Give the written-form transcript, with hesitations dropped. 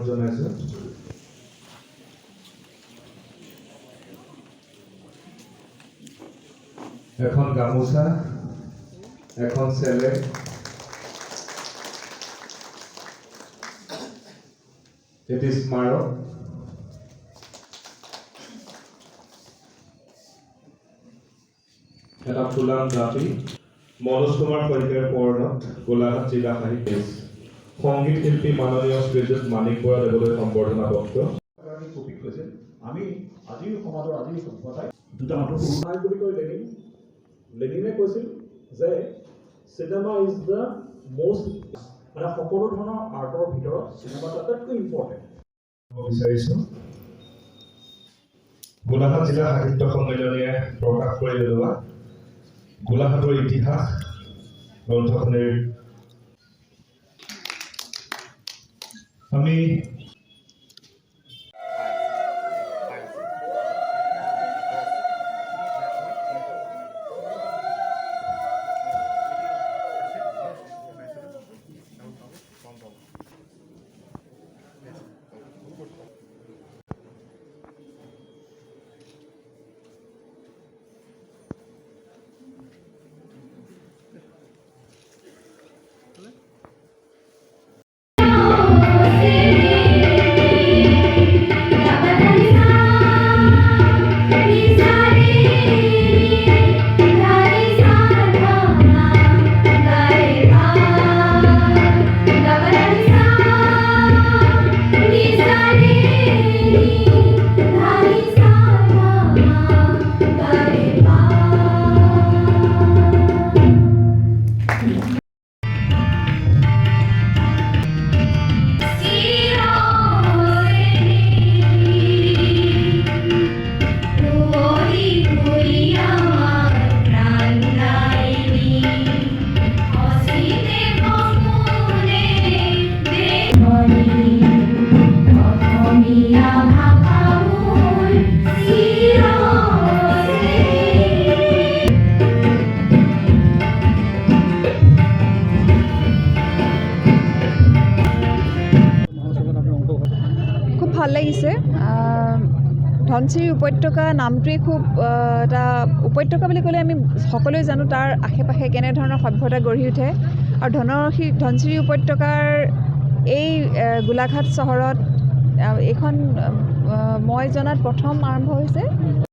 জনাইছোঁ। এখন গামোচা, এখন চেলে, এটি স্মাৰক, এটা ফুলাম জাপি, মনোজ কুমাৰ শইকীয়াৰ পৰণত গোলাঘাট জিলা সাহিত্য সংগীত শিল্পী মাননীয় শ্ৰীযুত মানিক বৰা দেৱলৈ সম্বৰ্ধনা পত্ৰ। আমি আজিৰ সমাজৰ আজিৰ সভ্যতাই দুটা মানুহ সহায় বুলি কৈ লেনিনে কৈছিল যে চিনেমা ইজ দ্য মষ্ট মানে সকলো ধৰণৰ আৰ্টৰ ভিতৰত চিনেমাটো আটাইতকৈ ইম্পৰ্টেণ্ট। বিচাৰিছোঁ গোলাঘাট জিলা সাহিত্য সন্মিলনীয়ে প্ৰকাশ কৰি উলিওৱা গোলাঘাটৰ ইতিহাস গ্ৰন্থখনিৰ আমি খুব ভাল লাগিছে। ধনশিৰি উপত্যকা নামটোৱে খুব এটা উপত্যকা বুলি ক'লে আমি সকলোৱে জানো তাৰ আশে পাশে কেনেধৰণৰ সভ্যতা গঢ়ি উঠে আৰু ধনশিৰি উপত্যকাৰ এই গোলাঘাট চহৰত এইখন মই জনাত প্ৰথম আৰম্ভ হৈছে।